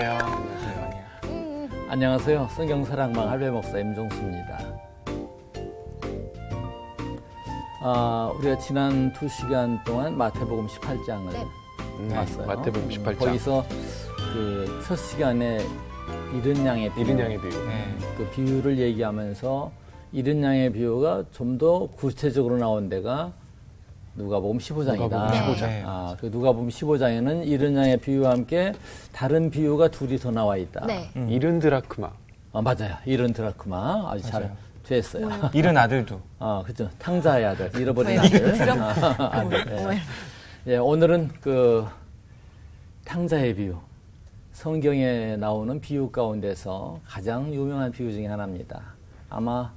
안녕하세요. 안녕하세요. 성경사랑방 할배 목사 임종수입니다. 우리가 지난 2시간 동안 마태복음 18장을 봤어요. 마태복음 18장. 거기서 그 첫 시간에 잃은 양의 비유, 그 비유를 얘기하면서 잃은 양의 비유가 좀 더 구체적으로 나온 데가 누가복음 15장이다. 그 누가복음 15장에는 잃은 양의 비유와 함께 다른 비유가 둘이 더 나와 있다. 잃은 드라크마. 맞아요. 잃은 드라크마. 아주 잘 됐어요. 잃은 아들도. 그죠. 탕자의 아들, 잃어버린 아들. 예, 오늘은 그 탕자의 비유. 성경에 나오는 비유 가운데서 가장 유명한 비유 중에 하나입니다. 아마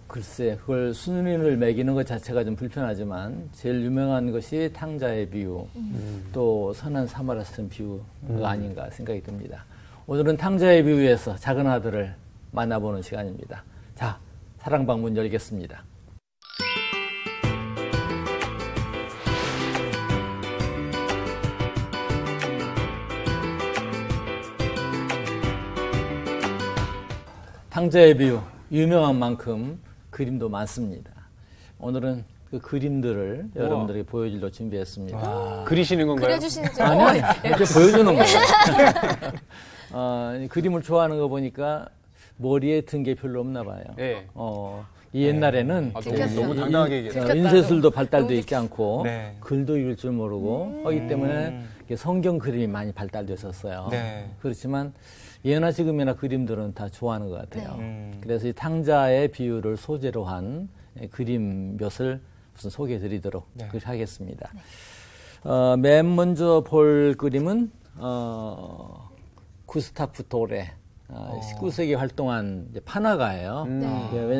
글쎄 그걸 순위를 매기는 것 자체가 좀 불편하지만 제일 유명한 것이 탕자의 비유, 또 선한 사마리아인 비유가 아닌가 생각이 듭니다. 오늘은 탕자의 비유에서 작은 아들을 만나보는 시간입니다. 자, 사랑방 문 열겠습니다. 탕자의 비유, 유명한 만큼 그림도 많습니다. 오늘은 그 그림들을 여러분들에게 보여주려 준비했습니다. 그리시는 건가요? 그려주시는지. 아니요, 이렇게 보여주는 거예요. 그림을 좋아하는 거 보니까 머리에 든 게 별로 없나 봐요. 네. 이 옛날에는 너무 당당하게 얘기해요. 인쇄술도 발달돼 있지 않고 글도 읽을 줄 모르고 하기 때문에 성경 그림이 많이 발달됐었어요. 그렇지만 예나 지금이나 그림들은 다 좋아하는 것 같아요. 그래서 이 탕자의 비유를 소재로 한 그림 몇을 우선 소개해 드리도록 그렇게 하겠습니다. 맨 먼저 볼 그림은 구스타프 도레. 19세기 활동한 판화가예요.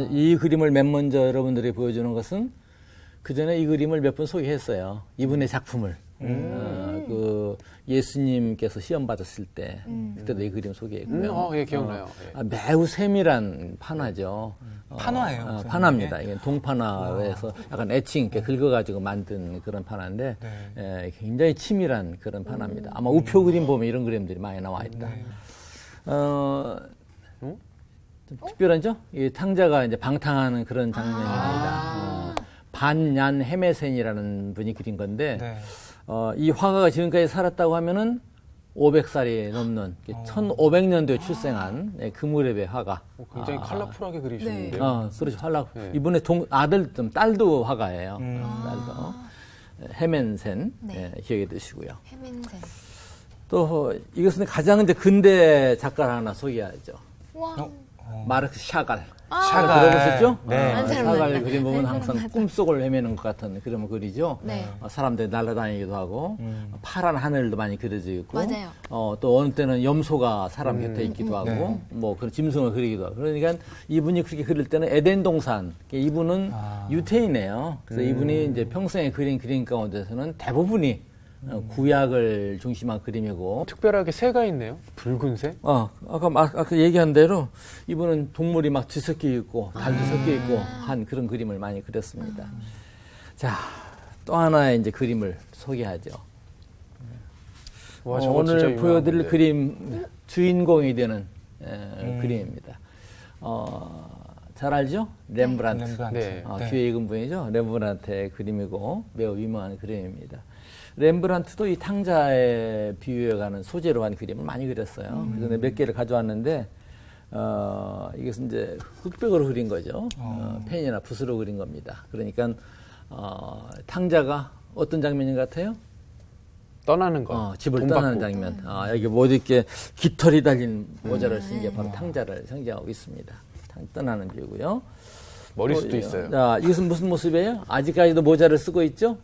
이 그림을 맨 먼저 여러분들이 보여주는 것은 그 전에 이 그림을 몇 번 소개했어요. 이분의 작품을. 그 예수님께서 시험 받았을 때 그때도 이 그림 소개했고요. 예, 기억나요. 매우 세밀한 판화죠. 판화예요. 판화입니다. 이게 동판화에서 약간 애칭 이렇게 긁어가지고 만든 그런 판화인데 굉장히 치밀한 그런 판화입니다. 아마 우표 그림 보면 이런 그림들이 많이 나와 있다. 좀 특별하죠? 이 탕자가 이제 방탕하는 그런 장면입니다. 반얀 헤메센이라는 분이 그린 건데, 이 화가가 지금까지 살았다고 하면은 500살이 넘는 1500년도에 출생한 그무레베 화가. 굉장히 컬러풀하게 그리시는데요. 그렇죠. 이분의 아들, 딸도 화가예요. 딸도. 헤멘센. 기억해 두시고요. 헤멘센. 또 이것은 가장 이제 근대 작가를 하나 소개하죠. 마르크 샤갈. 샤갈. 들어보셨죠? 네. 샤갈 그림 보면 항상 꿈속을 헤매는 것 같은 그림을 그리죠. 사람들이 날아다니기도 하고 파란 하늘도 많이 그려져 있고, 맞아요. 또 어느 때는 염소가 사람 곁에 있기도 하고, 뭐 그런 짐승을 그리기도 하고. 그러니까 이분이 그렇게 그릴 때는 에덴 동산. 이분은 유태인이에요. 그래서 이분이 이제 평생에 그린 그림 가운데서는 대부분이 구약을 중심한 그림이고. 특별하게 새가 있네요. 붉은색. 아까 얘기한 대로 이분은 동물이 막 뒤섞여 있고 달도 섞여 있고 한 그런 그림을 많이 그렸습니다. 자, 또 하나의 이제 그림을 소개하죠. 와, 저거 오늘 진짜 보여드릴 건데. 그림 그림이 되는 그림입니다. 잘 알죠? 렘브란트. 뒤에 익은 분이죠. 렘브란트의 그림이고 매우 유명한 그림입니다. 렘브란트도 이 탕자의 비유에 관한 소재로 한 그림을 많이 그렸어요. 그래서 몇 개를 가져왔는데, 이것은 이제 흑백으로 그린 거죠. 펜이나 붓으로 그린 겁니다. 그러니까, 탕자가 어떤 장면인 것 같아요? 떠나는 거. 집을 떠나는 장면. 여기 뭐 이렇게 깃털이 달린 모자를 쓴 게 바로 탕자를 상징하고 있습니다. 떠나는 비유고요. 머리숱도 있어요. 자, 이것은 무슨 모습이에요? 아직까지도 모자를 쓰고 있죠?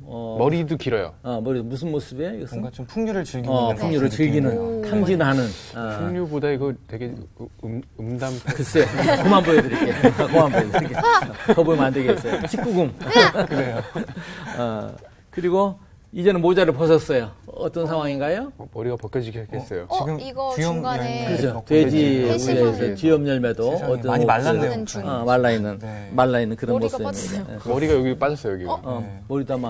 머리도 길어요. 머리 무슨 모습이에요? 이것은? 뭔가 좀 풍류를 즐기는. 풍류를 즐기는, 탕진하는. 풍류보다 이거 되게 음담. 글쎄요. 그만 보여드릴게요. 더 보면 안 되겠어요. 19금. 그래요. 그리고 이제는 모자를 벗었어요. 어떤 상황인가요? 머리가 벗겨지게 했겠어요. 지금 이거 중간에 그렇죠. 돼지 우리에서 쥐염 열매도 어떤 많이 말랐네요. 말라 있는 그런 머리가 모습입니다. 빠졌어요. 머리가 여기 빠졌어요, 여기. 머리도 아마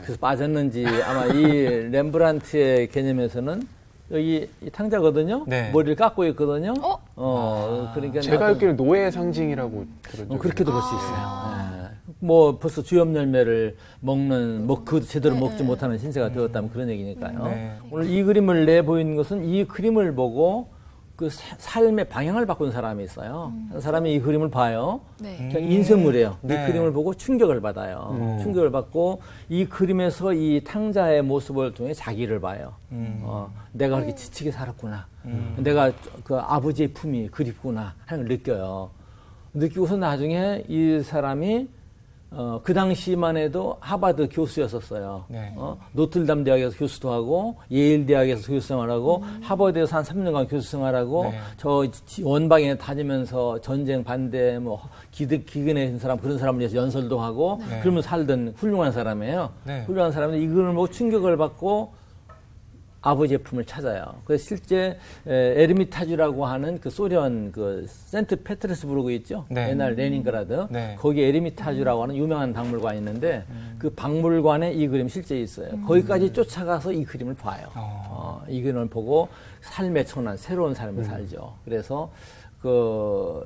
그래서 빠졌는지 아마 이 렘브란트의 개념에서는 여기 이 탕자거든요. 네. 머리를 깎고 있거든요. 그러니까 제가 알기로는 노예의 상징이라고 들은 적이 그렇게도 볼 수 있어요. 예. 뭐 벌써 주엽 열매를 먹는 그 제대로 먹지 못하는 신세가 되었다면 그런 얘기니까요. 네. 오늘 이 그림을 내 보이는 것은 이 그림을 보고 그 삶의 방향을 바꾼 사람이 있어요. 한 사람이 이 그림을 봐요. 네. 그냥 인생물이에요. 네. 이 그림을 보고 충격을 받아요. 충격을 받고 이 그림에서 이 탕자의 모습을 통해 자기를 봐요. 내가 그렇게 지치게 살았구나. 내가 그 아버지의 품이 그립구나 하는 걸 느껴요. 느끼고서 나중에 이 사람이 그 당시만 해도 하버드 교수였었어요. 네. 노틀담 대학에서 교수도 하고 예일 대학에서 교수 생활하고 하버드에서 한 3년간 교수 생활하고 네. 저 원방에 다니면서 전쟁 반대 뭐 기근에 있는 사람 그런 사람을 위해서 연설도 하고 네. 그러면서 살던 훌륭한 사람이에요. 네. 훌륭한 사람인데 이걸 보고 충격을 받고 아버지의 품을 찾아요. 그래서 실제 에르미타주라고 하는 그 소련 그 센트 페테르스부르크 있죠. 네. 옛날 레닌그라드. 네. 거기 에르미타주라고 하는 유명한 박물관이 있는데 그 박물관에 이 그림 실제 있어요. 거기까지 쫓아가서 이 그림을 봐요. 이 그림을 보고 삶의 천안 새로운 삶을 살죠. 그래서 그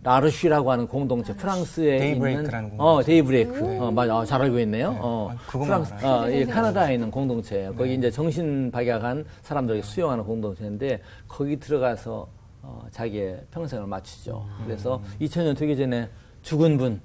라르쉬라고 하는 공동체 프랑스에 데이브레이크라는 있는 공동체. 데이브레이크 맞아 잘 알고 있네요. 그것만 알아요. 예, 카나다에 있는 공동체예요. 거기 이제 정신 박약한 사람들이 수용하는 공동체인데 거기 들어가서 자기의 평생을 마치죠. 그래서 2000년 되기 전에 죽은 분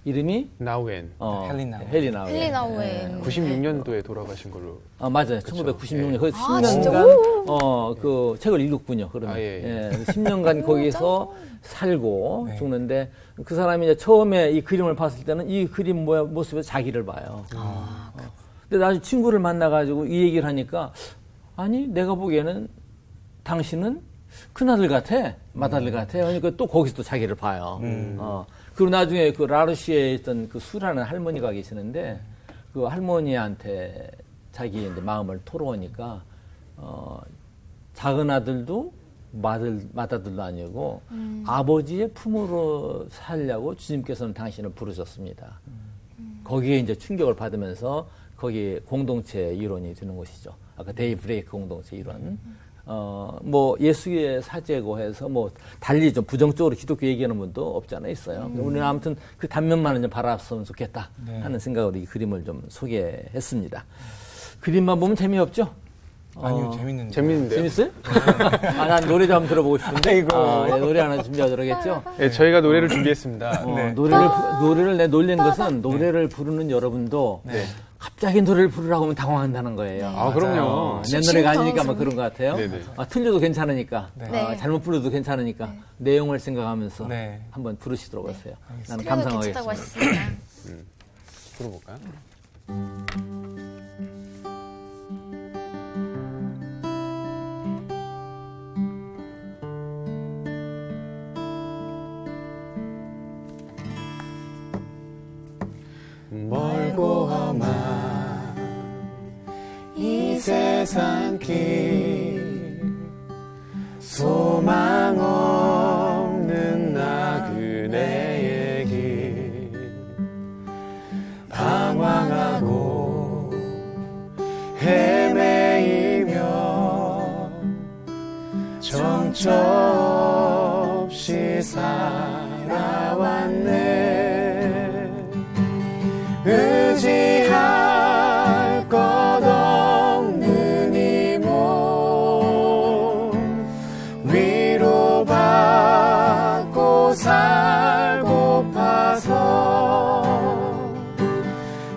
이름이 나우엔. 헬리 나우엔. 헬리 나우엔. 96년도에 돌아가신 걸로. 맞아요. 그쵸. 1996년. 예. 거기 진짜? 10년간 그 책을 읽었군요. 그러면. 예. 10년간 거기서 살고 네. 죽는데 그 사람이 이제 처음에 이 그림을 봤을 때는 이 그림 모습에서 자기를 봐요. 근데 나중에 친구를 만나가지고 이 얘기를 하니까 아니 내가 보기에는 당신은 큰아들 같아, 맏아들 같아. 그러니까 또 거기서 또 자기를 봐요. 그리고 나중에 그 라르시에 있던 그 수라는 할머니가 계시는데 그 할머니한테 자기 이제 마음을 토로하니까 작은 아들도 맏아들도 아니고 아버지의 품으로 살려고 주님께서는 당신을 부르셨습니다. 거기에 이제 충격을 받으면서 거기 공동체 이론이 되는 것이죠. 아까 데이브레이크 공동체 이론. 뭐 예수의 사제고 해서 뭐 달리 좀 부정적으로 기독교 얘기하는 분도 없지 않아 있어요. 우리는 아무튼 그 단면만은 좀 바라봤으면 좋겠다 하는 생각으로 이 그림을 좀 소개했습니다. 그림만 보면 재미없죠? 아니요, 재밌는데. 재밌는데요? 재밌어요? 난 노래 좀 한번 들어보고 싶은데. 아이고. 노래 하나 준비하도록 했죠? 네, 저희가 노래를 준비했습니다. 네. 노래를 놀린 것은 노래를 부르는 여러분도 네. 갑자기 노래를 부르라고 하면 당황한다는 거예요. 아, 그럼요. 내 노래가 아니니까 아마 그런 것 같아요. 네네. 틀려도 괜찮으니까, 네. 잘못 불러도 괜찮으니까 내용을 생각하면서 네. 한번 부르시도록 하세요. 나는 그래도 감상하겠습니다. 괜찮다고 하셨습니다. 들어볼까요? 멀고 험한 이 세상 길 소망 없는 나그네의 길 방황하고 헤매이며 정처 없이 살아왔네 의지할 것 없는 이 몸 위로받고 살고파서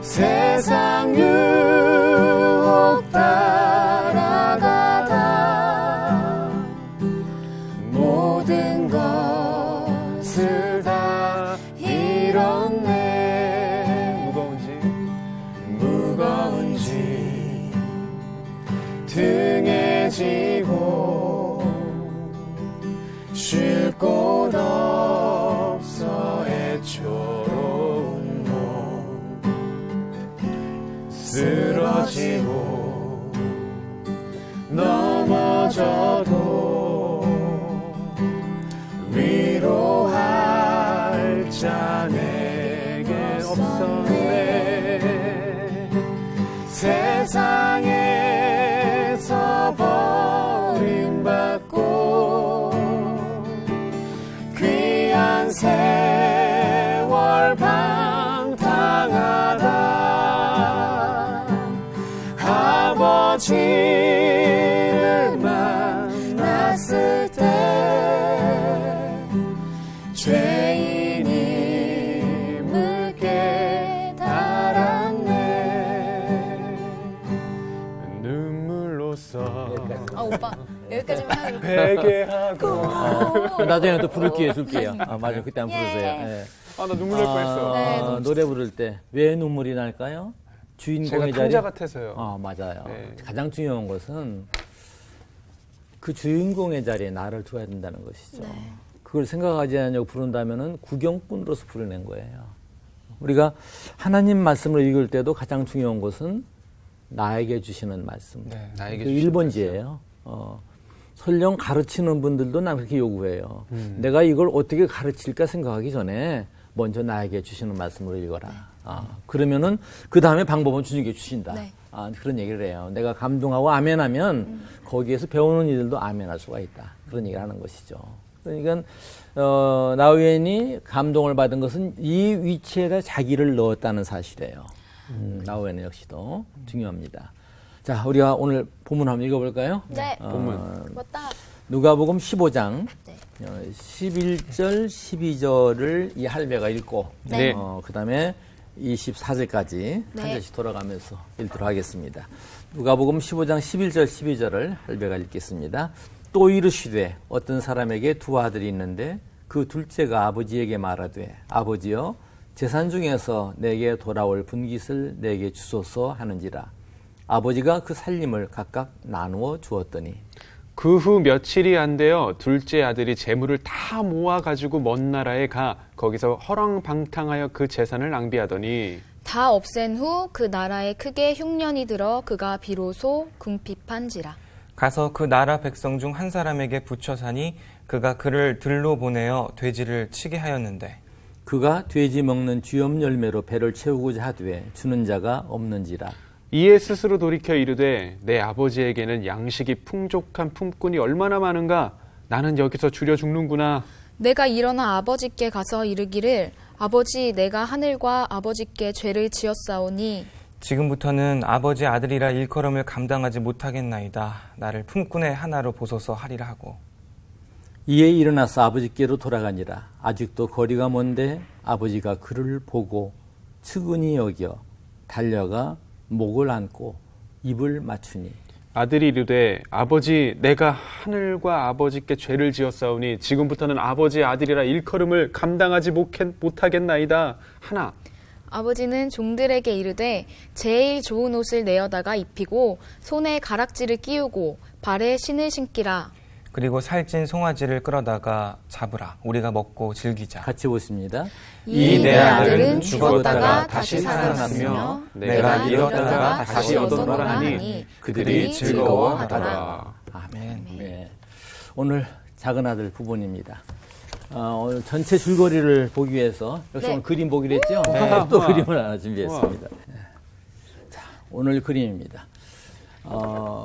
세상 유혹 따라가다 모든 것을 다 잃었네 무거운지 등에 지고 쉴 곳 없어 애초로운 몸 쓰러지고 넘어져도 위로할 자 내게 없었네 세상에 세월 방탕하다 아버지를 만났을 때 죄인임을 깨달았네 눈물로써 오빠 여기까지만 하고 회개하고 나중에 또 부를 기회 줄게요. 맞아, 그때 한번 부르세요. 예. 나 눈물 날 뻔했어. 네, 노래 부를 때 왜 눈물이 날까요? 제가 주인공의 자리. 탕자 같아서요. 맞아요. 네. 가장 중요한 것은 그 주인공의 자리에 나를 둬야 된다는 것이죠. 그걸 생각하지 않으려고 부른다면은 구경꾼으로서 부르는 거예요. 우리가 하나님 말씀을 읽을 때도 가장 중요한 것은 나에게 주시는 말씀. 네, 나에게 그 주시는 1번지예요. 설령 가르치는 분들도 난 그렇게 요구해요. 내가 이걸 어떻게 가르칠까 생각하기 전에 먼저 나에게 주시는 말씀으로 읽어라. 그러면은 그 다음에 방법은 주님께 주신다. 네. 그런 얘기를 해요. 내가 감동하고 아멘하면 거기에서 배우는 이들도 아멘할 수가 있다. 그런 얘기를 하는 것이죠. 그러니까 나우엔이 감동을 받은 것은 이 위치에다 자기를 넣었다는 사실이에요. 나우엔 역시도 중요합니다. 자, 우리가 오늘 본문 한번 읽어볼까요? 네. 본문. 맞다. 누가복음 15장 네. 11절, 12절을 이 할배가 읽고 네. 그다음에 24절까지 네. 한 절씩 돌아가면서 읽도록 하겠습니다. 누가복음 15장 11절, 12절을 할배가 읽겠습니다. 또 이르시되 어떤 사람에게 두 아들이 있는데 그 둘째가 아버지에게 말하되 아버지여 재산 중에서 내게 돌아올 분깃을 내게 주소서 하는지라. 아버지가 그 살림을 각각 나누어 주었더니 그 후 며칠이 안 되어 둘째 아들이 재물을 다 모아가지고 먼 나라에 가 거기서 허랑방탕하여 그 재산을 낭비하더니 다 없앤 후 그 나라에 크게 흉년이 들어 그가 비로소 궁핍한지라. 가서 그 나라 백성 중 한 사람에게 붙여 사니 그가 그를 들로 보내어 돼지를 치게 하였는데 그가 돼지 먹는 쥐염 열매로 배를 채우고자 하되 주는 자가 없는지라. 이에 스스로 돌이켜 이르되 내 아버지에게는 양식이 풍족한 품꾼이 얼마나 많은가 나는 여기서 줄여 죽는구나. 내가 일어나 아버지께 가서 이르기를 아버지 내가 하늘과 아버지께 죄를 지었사오니 지금부터는 아버지 아들이라 일컬음을 감당하지 못하겠나이다. 나를 품꾼의 하나로 보소서 하리라 하고 이에 일어나서 아버지께로 돌아가니라. 아직도 거리가 먼데 아버지가 그를 보고 측은히 여겨 달려가 목을 안고 입을 맞추니 아들이 이르되 아버지 내가 하늘과 아버지께 죄를 지었사오니 지금부터는 아버지의 아들이라 일컬음을 감당하지 못하겠나이다 하나. 아버지는 종들에게 이르되 제일 좋은 옷을 내어다가 입히고 손에 가락지를 끼우고 발에 신을 신기라. 그리고 살찐 송아지를 끌어다가 잡으라. 우리가 먹고 즐기자. 같이 보십니다. 이 내 아들은 죽었다가 다시 살아났으며 내가 잃었다가 다시 얻었노라 하니 그들이 즐거워하더라. 아멘. 네. 오늘 작은 아들 부분입니다. 오늘 전체 줄거리를 보기 위해서 역시 네. 오늘 그림 보기로 했죠? 또 그림을 하나 준비했습니다. 자, 오늘 그림입니다.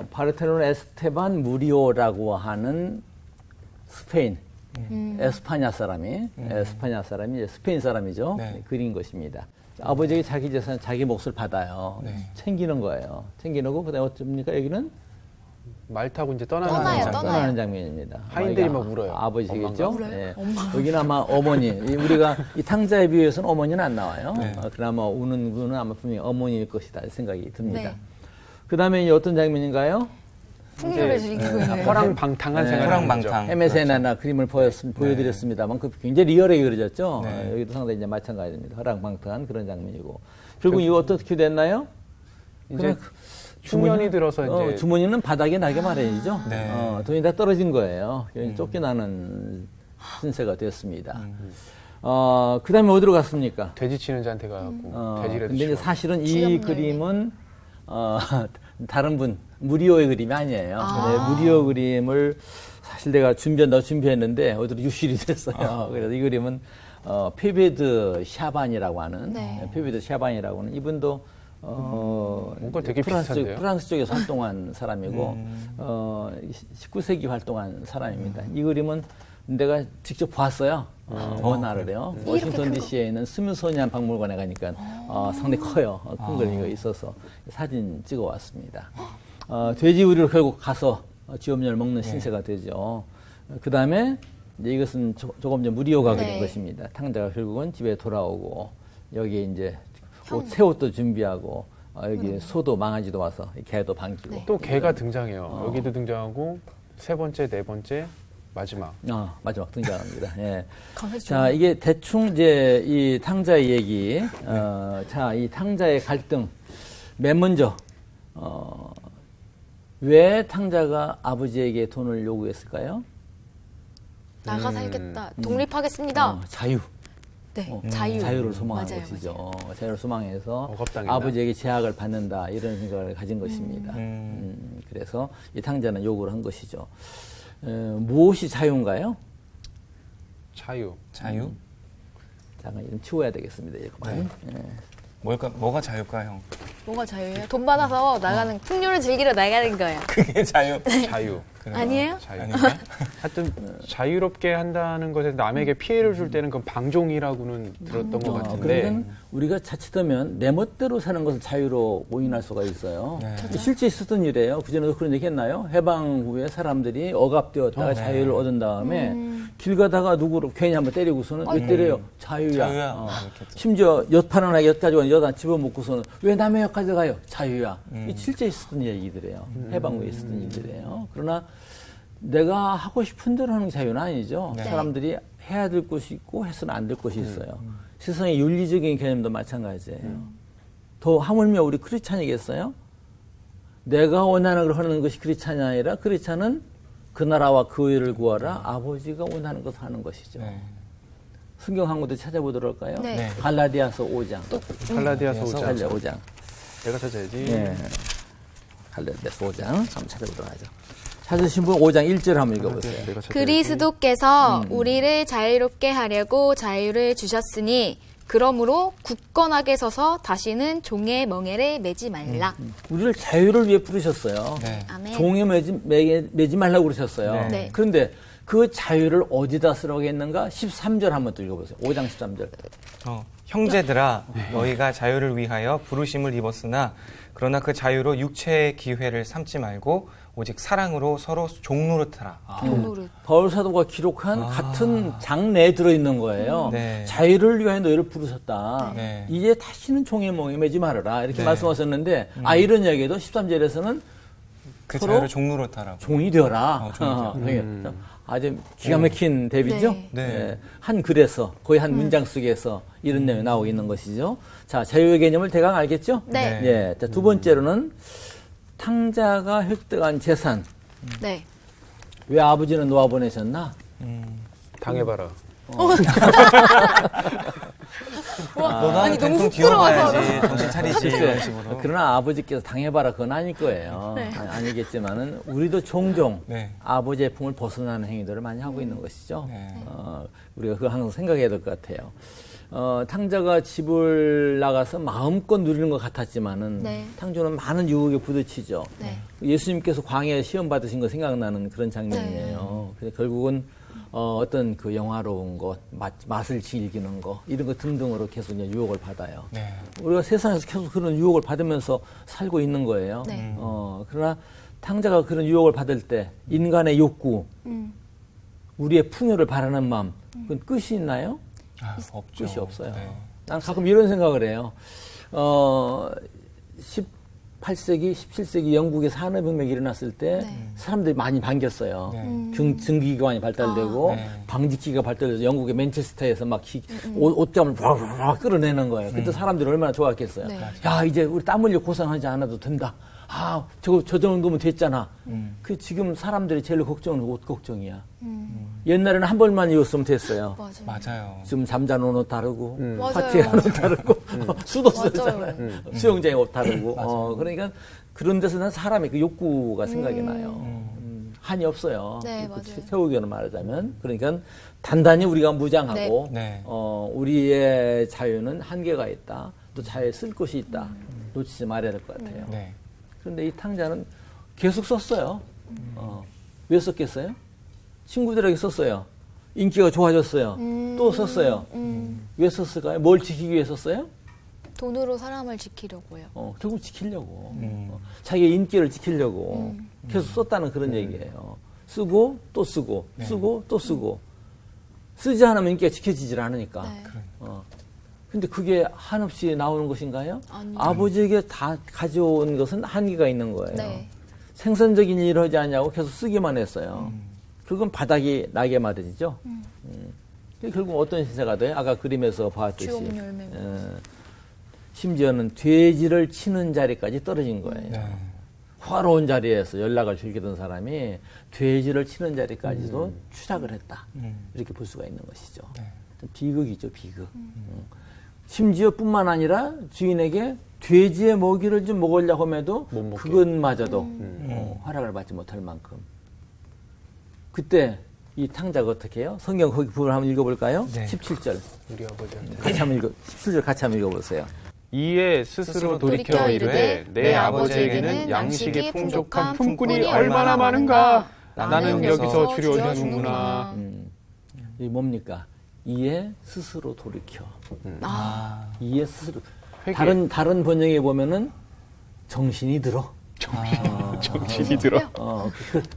파르테논 에스테반 무리오라고 하는 스페인, 에스파냐 사람이 이제 스페인 사람이죠. 네. 그린 것입니다. 아버지에게 자기 재산, 자기 몫을 받아요. 네. 챙기는 거예요. 챙기는 거, 그 다음에 어쩝니까? 여기는 말 타고 이제 떠나는 떠나는 장면입니다. 하인들이 막 울어요. 아버지겠죠? 엄마가. 네. 여기는 아마 어머니. 우리가 이 탕자에 비해서는 어머니는 안 나와요. 네. 그나마 우는 분은 아마 분명히 어머니일 것이다 생각이 듭니다. 네. 그 다음에 어떤 장면인가요? 풍요를 즐기고 있는 허랑방탕한 네. 생활을 허랑방탕. MSN이나 그림을 보여드렸습니다만 그 굉장히 리얼하게 그려졌죠. 네. 여기도 상당히 이제 마찬가지입니다. 허랑방탕한 그런 장면이고. 결국 이거 어떻게 됐나요? 이제 흉년이 들어서 이제 주머니는 바닥에 나게 말해야죠. 네. 돈이 다 떨어진 거예요. 쫓겨나는 신세가 되었습니다. 그 다음에 어디로 갔습니까? 돼지 치는 자한테 가고 돼지라도 근데 이제 치워. 사실은 이 쥐염 그림은 다른 분 무리오의 그림이 아니에요. 네, 무리오 그림을 사실 내가 준비했는데 어디로 유실이 됐어요. 그래서 이 그림은 페베드 샤반이라고 하는 페베드 샤반이라고 하는 이분도 뭔가 되게 비슷한데요. 프랑스 쪽에서 활동한 사람이고 19세기 활동한 사람입니다. 이 그림은 내가 직접 봤어요. 어느 날을요. 워싱턴 DC에 있는 스미소니안 박물관에 가니까 상당히 커요. 큰 걸 있어서 사진 찍어 왔습니다. 돼지우리를 결국 가서 쥐염려를 먹는 신세가 되죠. 그 다음에 이것은 조금 전 무리오가 그린 것입니다. 탕자가 결국은 집에 돌아오고 여기에 이제 새 옷도 준비하고 여기 소도 망아지도 와서 개도 반기고 또 개가 등장해요. 여기도 등장하고 세 번째, 네 번째, 마지막. 마지막 등장합니다. 예. 자, 이게 대충 이제 이 탕자의 얘기, 자, 이 탕자의 갈등. 맨 먼저, 왜 탕자가 아버지에게 돈을 요구했을까요? 나가 살겠다. 독립하겠습니다. 자유. 네, 자유를 소망한 맞아요, 것이죠. 자유를 소망해서 억압당했나? 아버지에게 제약을 받는다 이런 생각을 가진 것입니다. 그래서 이 탕자는 요구를 한 것이죠. 무엇이 자유인가요? 자유. 자유? 잠깐 이름 치워야 되겠습니다. 이거만. 뭐가 자유일까, 형? 뭐가 자유예요? 돈 받아서 나가는 풍류를 즐기러 나가는 거예요. 그게 자유. 자유. 아니에요? 자유. 아닌가? 하여튼 자유롭게 한다는 것에 남에게 피해를 줄 때는 그건 방종이라고는 들었던 것 같은데. 그러니까 우리가 자칫하면 내 멋대로 사는 것을 자유로 오인할 수가 있어요. 실제 있었던 일이에요. 그전에도 그런 얘기 했나요? 해방 후에 사람들이 억압되었다가 자유를 얻은 다음에 길 가다가 누구를 괜히 한번 때리고서는 왜 때려요? 자유야. 심지어 엿 파는 아이 엿 가지고 엿 안 집어먹고서는 왜 남의 엿 가져가요? 자유야. 이 실제 있었던 얘기들이에요. 해방 후에 있었던 일들이에요. 그러나 내가 하고 싶은 대로 하는 자유는 아니죠. 사람들이 해야 될 것이 있고 해서는 안 될 것이 있어요. 세상의 윤리적인 개념도 마찬가지예요. 더 하물며 우리 크리스찬이겠어요? 내가 원하는 걸 하는 것이 크리스찬이 아니라 크리스찬은 그 나라와 그 의를 구하라 아버지가 원하는 것을 하는 것이죠. 성경 한 군데 찾아보도록 할까요? 네. 갈라디아서 5장. 갈라디아서 5장. 5장. 내가 찾아야지. 네. 갈라디아서 5장. 한번 찾아보도록 하죠. 찾으신 분 5장 1절 한번 읽어보세요. 내가 찾아야지. 그리스도께서 우리를 자유롭게 하려고 자유를 주셨으니 그러므로 굳건하게 서서 다시는 종의 멍에를 매지 말라. 우리를 자유를 위해 부르셨어요. 아멘. 종에 매지 말라고 그러셨어요. 네. 그런데 그 자유를 어디다 쓰라고 했는가? 13절 한번 또 읽어보세요. 5장 13절. 형제들아, 너희가 자유를 위하여 부르심을 입었으나 그러나 그 자유로 육체의 기회를 삼지 말고 오직 사랑으로 서로 종노릇하라. 바울 사도가 기록한 같은 장내에 들어있는 거예요. 네. 자유를 위하여 너희를 부르셨다. 네. 이제 다시는 종의 멍에 매지 말아라. 이렇게 말씀하셨는데 이런 이야기도 13절에서는 그 서로 자유를 종노릇하라. 종이 되어라. 종이 아주 기가 막힌 대비죠. 네. 한 글에서 거의 한 문장 속에서 이런 내용이 나오고 있는 것이죠. 자, 자유의 개념을 대강 알겠죠? 네. 예. 자, 두 번째로는 탕자가 획득한 재산. 네. 왜 아버지는 놓아보내셨나? 당해봐라. 너도 아니, 너무 좀 훅 뒤어봐야지. 정신 차리지. 이런 식으로. 그러나 아버지께서 당해봐라 그건 아닐 거예요. 아니겠지만은 우리도 종종 네. 아버지의 품을 벗어나는 행위들을 많이 하고 있는 것이죠. 네. 우리가 그거 항상 생각해야 될 것 같아요. 탕자가 집을 나가서 마음껏 누리는 것 같았지만은 탕조는 많은 유혹에 부딪히죠. 예수님께서 광야에 시험 받으신 거 생각나는 그런 장면이에요. 그래서 결국은 어떤 그 영화로운 것, 맛을 즐기는 것, 이런 것 등등으로 계속 이제 유혹을 받아요. 네. 우리가 세상에서 계속 그런 유혹을 받으면서 살고 있는 거예요. 그러나 탕자가 그런 유혹을 받을 때 인간의 욕구, 우리의 풍요를 바라는 마음, 그건 끝이 있나요? 없죠. 끝이 없어요. 네. 난 가끔 이런 생각을 해요. 18세기, 17세기 영국의 산업혁명이 일어났을 때 사람들이 많이 반겼어요. 증기기관이 발달되고 방직기가 발달돼서 영국의 맨체스터에서 막 옷감을 막 끌어내는 거예요. 그때 사람들이 얼마나 좋았겠어요. 야, 이제 우리 땀 흘려 고생하지 않아도 된다. 저 정도면 됐잖아. 그 지금 사람들이 제일 걱정은 옷 걱정이야. 옛날에는 한 벌만 입었으면 됐어요. 맞아요. 지금 잠자는 옷 다르고, 맞아요. 파티에 가는 옷 다르고, 수도 쓰잖아요. 수영장에 옷 다르고. 그러니까 그런 데서 난 사람의 그 욕구가 생각이 나요. 한이 없어요. 네, 맞아요. 세우기로 말하자면. 그러니까 단단히 우리가 무장하고, 네. 우리의 자유는 한계가 있다. 또 자유에 쓸 것이 있다. 놓치지 말아야 될 것 같아요. 네. 그런데 이 탕자는 계속 썼어요. 왜 썼겠어요? 친구들에게 썼어요. 인기가 좋아졌어요. 또 썼어요. 왜 썼을까요? 뭘 지키기 위해 썼어요? 돈으로 사람을 지키려고요. 결국 지키려고. 자기의 인기를 지키려고 계속 썼다는 그런 얘기예요. 쓰고 또 쓰고 쓰고 또 쓰고 쓰지 않으면 인기가 지켜지질 않으니까. 네. 근데 그게 한없이 나오는 것인가요? 아니요. 아버지에게 다 가져온 것은 한계가 있는 거예요. 네. 생산적인 일을 하지 않냐고 계속 쓰기만 했어요. 그건 바닥이 나게 마련이죠. 결국 어떤 신세가 돼요? 아까 그림에서 봤듯이. 주옥열매. 심지어는 돼지를 치는 자리까지 떨어진 거예요. 네. 화로운 자리에서 연락을 즐기던 사람이 돼지를 치는 자리까지도 추락을 했다. 이렇게 볼 수가 있는 것이죠. 좀 비극이죠, 비극. 심지어 뿐만 아니라 주인에게 돼지의 먹이를 좀 먹으려고 함에도 못 먹게. 그것마저도 허락을 받지 못할 만큼. 그때 이 탕자가 어떻게 해요? 성경 거기 부분을 한번 읽어볼까요? 네. 17절. 우리 아버지한테. 같이 한번 17절 같이 한번 읽어보세요. 이에 스스로 돌이켜 이르되 내 아버지에게는 양식이 풍족한 품꾼이 얼마나 많은가. 나는 여기서 주려는구나. 이게 뭡니까? 이에 스스로 돌이켜. 이에 스스로. 회개. 다른 번역에 보면은 정신이 들어. 정신이 들어.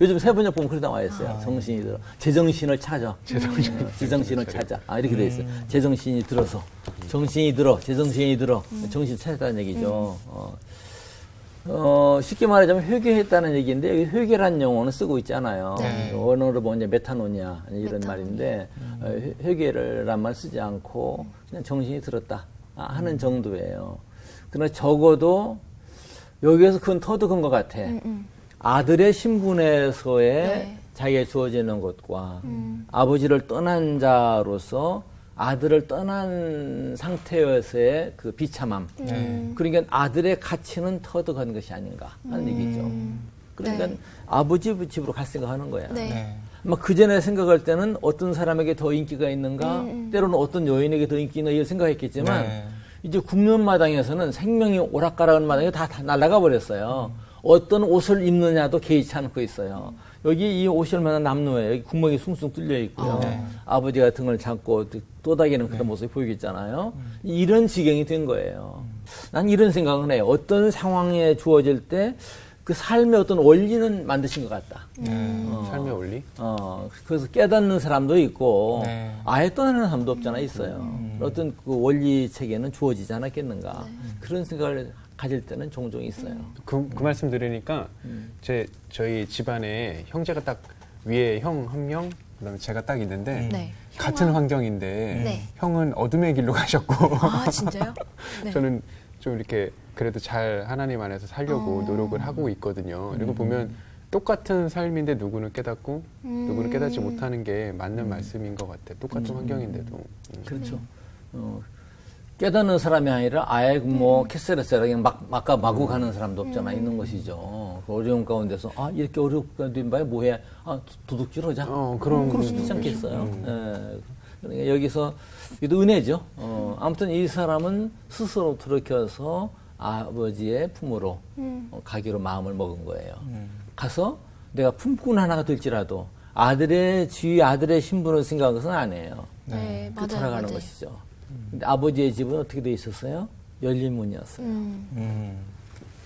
요즘 새 번역 보면 그렇게 나와 있어요. 정신이 들어. 제정신을 찾아. 제정신을 찾아. 이렇게 돼 있어요. 제정신이 들어서. 정신이 들어. 제정신이 들어. 정신 찾았다는 얘기죠. 쉽게 말하자면 회개했다는 얘기인데 여기 회개란 용어는 쓰고 있잖아요. 네. 원어로 보면 메타노니아 이런 메타노니아. 말인데 회개란 말 쓰지 않고 그냥 정신이 들었다 하는 정도예요. 그러나 적어도 여기에서 그건 터득한 것 같아. 아들의 신분에서의 네. 자기에 주어지는 것과 아버지를 떠난 자로서 아들을 떠난 상태에서의 그 비참함. 그러니까 아들의 가치는 터득한 것이 아닌가 하는 얘기죠. 그러니까 네. 아버지 집으로 갈 생각하는 거야. 네. 그 전에 생각할 때는 어떤 사람에게 더 인기가 있는가, 때로는 어떤 여인에게 더 인기 있는가 이런 생각했겠지만 네. 이제 국면 마당에서는 생명이 오락가락한 마당에 다 날아가 버렸어요. 어떤 옷을 입느냐도 개의치 않고 있어요. 여기 이 옷이 얼마나 남루해요. 여기 구멍이 숭숭 뚫려 있고요. 아버지가 등을 잡고 또다기는 그런 모습이 보이겠잖아요. 이런 지경이 된 거예요. 난 이런 생각은 해요. 어떤 상황에 주어질 때 그 삶의 어떤 원리는 만드신 것 같다. 삶의 원리? 그래서 깨닫는 사람도 있고 네. 아예 떠나는 사람도 없잖아 있어요. 어떤 그 원리 체계는 주어지지 않았겠는가. 그런 생각을 가질 때는 종종 있어요. 그 말씀 들으니까 저희 집안에 형제가 딱 위에 형 한 명, 그다음에 제가 딱 있는데 네. 같은 환경인데 네. 형은 어둠의 길로 가셨고 진짜요? 네. 저는 좀 이렇게 그래도 잘 하나님 안에서 살려고 노력을 하고 있거든요. 그리고 보면 똑같은 삶인데 누구는 깨닫고 누구는 깨닫지 못하는 게 맞는 말씀인 것 같아요. 똑같은 환경인데도. 그렇죠. 깨닫는 사람이 아니라 아예 뭐 캐슬에서 그냥 마구 가는 사람도 없잖아. 있는 것이죠. 그 어려운 가운데서 이렇게 어렵게 바에 뭐해? 도둑질하자. 그럴 수도 있지 않겠어요. 예. 그러니까 여기서 이것도 은혜죠. 아무튼 이 사람은 스스로 돌이켜서 아버지의 품으로 가기로 마음을 먹은 거예요. 가서 내가 품꾼 하나가 될지라도 아들의 지위, 아들의 신분을 생각한 것은 아니에요. 네, 그 맞아요. 돌아가는 맞아요. 것이죠. 근데 아버지의 집은 어떻게 돼 있었어요? 열린 문이었어요.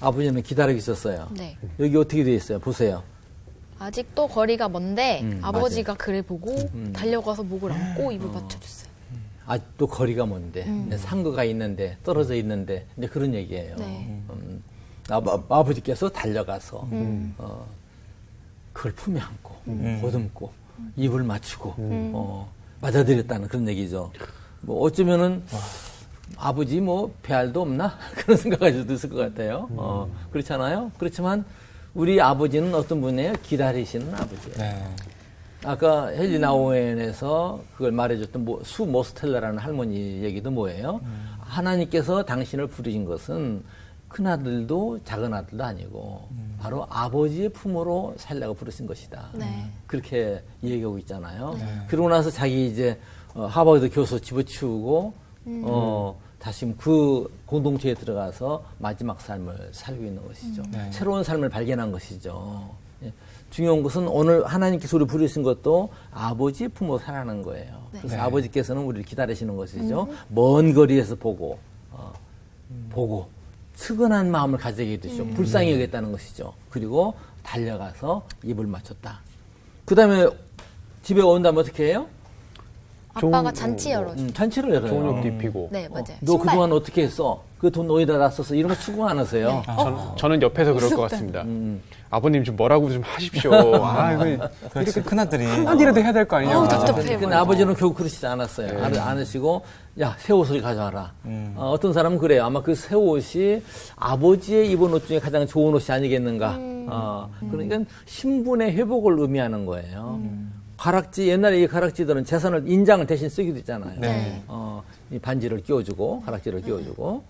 아버지는 기다리고 있었어요. 네. 여기 어떻게 돼 있어요? 보세요. 아직도 거리가 먼데 아버지가 그를 보고 달려가서 목을 안고 입을 받쳐줬어요. 아직도 거리가 먼데 상거가 있는데 떨어져 있는데 이제 그런 얘기예요. 네. 아버지께서 달려가서 그걸 품에 안고 보듬고 입을 맞추고 맞아들였다는 그런 얘기죠. 뭐 어쩌면은 아버지 뭐 배알도 없나 그런 생각할 수도 있을 것 같아요. 그렇잖아요. 그렇지만 우리 아버지는 어떤 분이에요? 기다리시는 아버지예요. 네. 아까 헬리나 오웬에서 그걸 말해줬던 수 모스텔라라는 할머니 얘기도 뭐예요? 하나님께서 당신을 부르신 것은 큰 아들도 작은 아들도 아니고 바로 아버지의 품으로 살려고 부르신 것이다. 네. 그렇게 얘기하고 있잖아요. 그러고 나서 자기 이제 하버드 교수 집어치우고 다시 그 공동체에 들어가서 마지막 삶을 살고 있는 것이죠. 새로운 삶을 발견한 것이죠. 중요한 것은 오늘 하나님께서 우리 부르신 것도 아버지 품어 살아가는 거예요. 그래서 아버지께서는 우리를 기다리시는 것이죠. 먼 거리에서 보고 측은한 마음을 가지게 되죠. 불쌍히 여겼다는 것이죠. 그리고 달려가서 입을 맞췄다. 그 다음에 집에 온다면 어떻게 해요? 아빠가 잔치 열어줘. 잔치를 열어요. 좋은 옷 입히고. 네, 맞아요. 너 신발. 그동안 어떻게 했어? 그 돈 어디다 다 썼어? 이런 거 수긍 안 하세요. 저는 옆에서 그럴 것 같습니다. 아버님 좀 뭐라고 좀 하십시오. 이거 그렇지. 큰아들이. 한마디라도 해야 될 거 아니냐고. 근데 아버지는 결국 그러시지 않았어요. 안 하시고, 야, 새 옷을 가져와라. 어떤 사람은 그래요. 아마 그 새 옷이 아버지의 입은 옷 중에 가장 좋은 옷이 아니겠는가. 그러니까 신분의 회복을 의미하는 거예요. 가락지, 옛날에 이 가락지들은 재산을, 인장을 대신 쓰기도 했잖아요. 네. 이 반지를 끼워주고, 가락지를 끼워주고,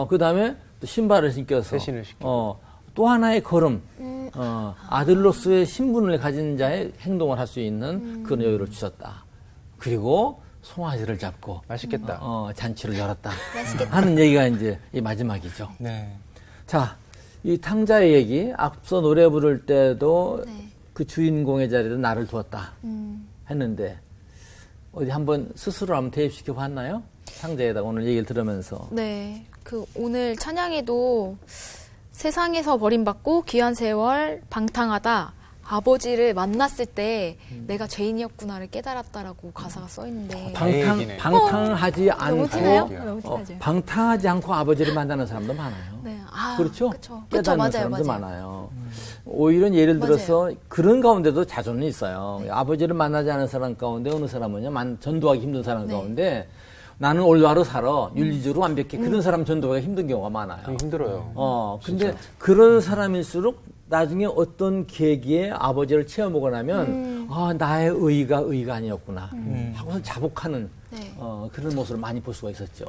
그 다음에 또 신발을 신겨서, 세신을 시키고. 또 하나의 걸음, 아들로서의 신분을 가진 자의 행동을 할 수 있는 그런 여유를 주셨다. 그리고 송아지를 잡고, 맛있겠다. 잔치를 열었다. 하는 얘기가 이제 이 마지막이죠. 네. 자, 이 탕자의 얘기, 앞서 노래 부를 때도 그 주인공의 자리에 나를 두었다. 했는데, 어디 한번 스스로 한번 대입시켜 봤나요? 탕자에다 오늘 얘기를 들으면서. 네. 그 오늘 찬양에도 세상에서 버림받고 귀한 세월 방탕하다. 아버지를 만났을 때 내가 죄인이었구나를 깨달았다라고 가사가 써 있는데. 방탕하지 너무 티나요? 않고, 너무 티나죠. 방탕하지 않고 아버지를 만나는 사람도 많아요. 네. 그렇죠? 그쵸, 깨닫는 맞아요, 사람도 맞아요. 많아요. 오히려 예를 들어서 그런 가운데도 자존은 있어요. 아버지를 만나지 않은 사람 가운데 어느 사람은요, 전도하기 힘든 사람 가운데 나는 올바로 살아, 윤리적으로 완벽해. 그런 사람 전도하기가 힘든 경우가 많아요. 힘들어요. 근데 그런 사람일수록 나중에 어떤 계기에 아버지를 체험하고 나면, 나의 의가 아니었구나. 하고서 자복하는, 그런 모습을 많이 볼 수가 있었죠.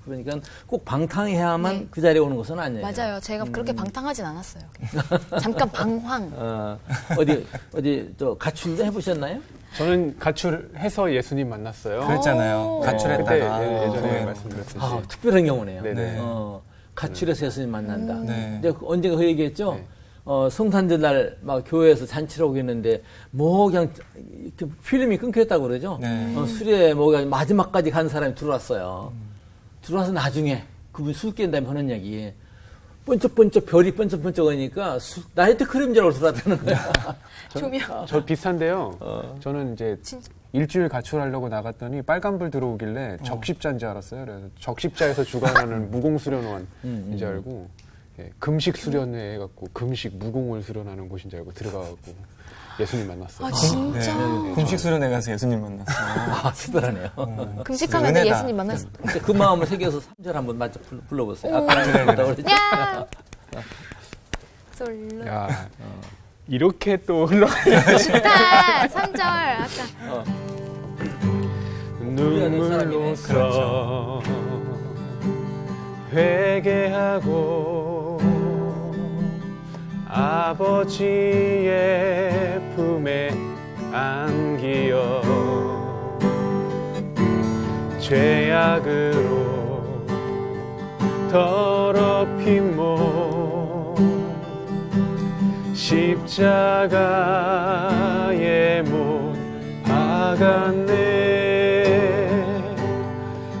그러니까 꼭 방탕해야만 그 자리에 오는 것은 아니에요. 맞아요. 제가 그렇게 방탕하진 않았어요. 잠깐 방황. 어디, 가출도 해보셨나요? 저는 가출해서 예수님 만났어요. 그랬잖아요. 가출했다가. 그때 예전에 네. 말씀드렸듯이. 특별한 경우네요. 네네. 가출해서 예수님 만난다. 네. 근데 언젠가 그 얘기했죠? 네. 성탄절 날 막 교회에서 잔치를 하고 있는데 그냥 이렇게 필름이 끊겼다고 그러죠? 네. 술에 마지막까지 간 사람이 들어왔어요. 들어와서 나중에 그분 술 깬 다음에 하는 얘기. 별이 번쩍번쩍하니까 나이트 크림자로 들어왔다는 거야. 저 비슷한데요. 저는 이제 일주일 가출하려고 나갔더니 빨간불 들어오길래 적십자인 줄 알았어요. 그래서 적십자에서 주관하는 무공수련원인 줄 알고 금식 수련회 해갖고 금식 무공을 수련하는 곳인 줄 알고 들어가갖고 예수님 만났어요. 아, 진짜? 네. 금식 수련회 가서 예수님 만났어요. 특별하네요. 금식하면 은혜다. 예수님 만났어. 그 마음을 새겨서 3절 한번 맞춰 불러보세요. 야! 솔로. 야, 이렇게 또 올라가요. 좋다! 3절. 아까. 눈물로써 회개하고 아버지의 품에 안기어 죄악으로 더럽힌 몸 십자가에 못 박았네.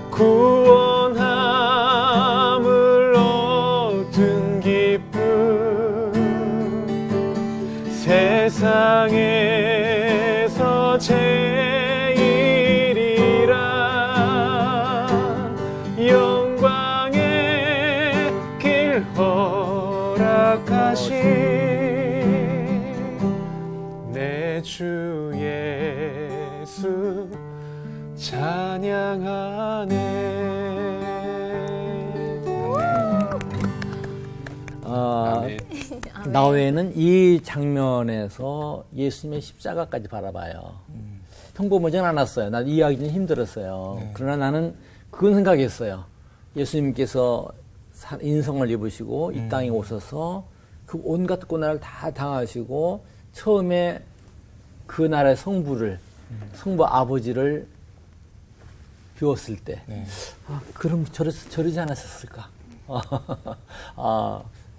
구원함을 얻은 기쁨 세상에서 제일이라 영광의 길 허락하신 내 주 예수 찬양하네. 나 외에는 이 장면에서 예수님의 십자가까지 바라봐요. 평범하진 않았어요. 난 이해하기 좀 힘들었어요. 네. 그러나 나는 그건 생각했어요. 예수님께서 인성을 입으시고 이 땅에 오셔서 그 온갖 고난을 다 당하시고 처음에 그 나라의 성부 아버지를 비웠을 때, 네. 그럼 저러지 않았을까?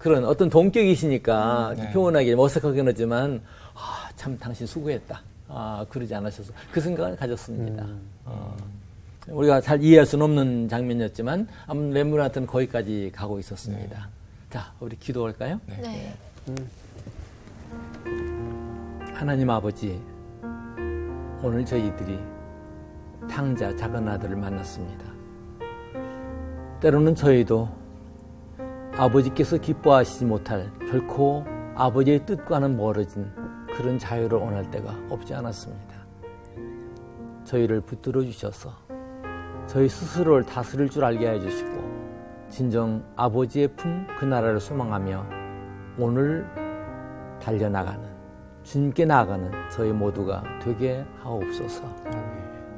그런 어떤 동격이시니까 네. 표현하기 어색하긴 하지만 참 당신 수고했다. 그러지 않으셔서 그 생각을 가졌습니다. 우리가 잘 이해할 수는 없는 장면이었지만 아무튼 렘브란트는 거기까지 가고 있었습니다. 자, 우리 기도할까요? 네. 하나님 아버지, 오늘 저희들이 탕자 작은 아들을 만났습니다. 때로는 저희도 아버지께서 기뻐하시지 못할 결코 아버지의 뜻과는 멀어진 그런 자유를 원할 때가 없지 않았습니다. 저희를 붙들어 주셔서 저희 스스로를 다스릴 줄 알게 해주시고 진정 아버지의 품 그 나라를 소망하며 오늘 달려나가는 주님께 나아가는 저희 모두가 되게 하옵소서.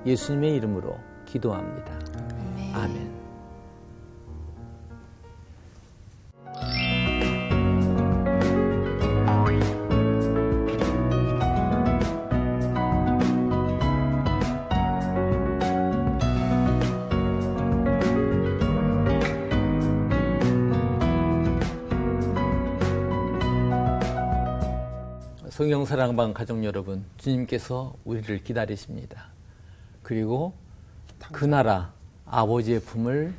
예수님의 이름으로 기도합니다. 아멘. 성경사랑방 가족 여러분, 주님께서 우리를 기다리십니다. 그리고 그 나라 아버지의 품을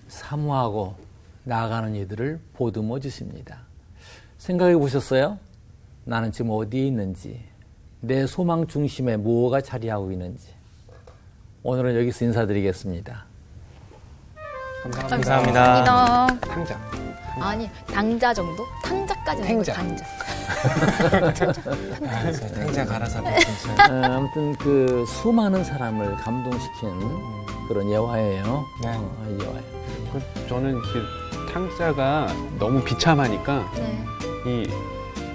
사모하고 나아가는 이들을 보듬어 주십니다. 생각해 보셨어요? 나는 지금 어디에 있는지, 내 소망 중심에 무엇가 자리하고 있는지. 오늘은 여기서 인사드리겠습니다. 감사합니다. 탕자. 아니, 당자 정도? 탕자까지는 아니고 당자. 탕자 갈아서 아무튼 그 수많은 사람을 감동시킨 그런 예화예요. 네. 예화예요. 저는 그 탕자가 너무 비참하니까 네. 이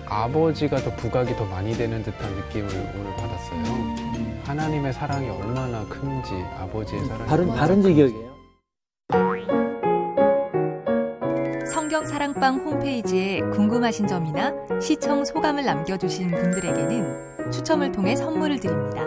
아버지가 더 부각이 더 많이 되는 듯한 느낌을 오늘 받았어요. 하나님의 사랑이 얼마나 큰지, 아버지의 사랑이 바른 제격이에요. 성경사랑방 홈페이지에 궁금하신 점이나 시청 소감을 남겨주신 분들에게는 추첨을 통해 선물을 드립니다.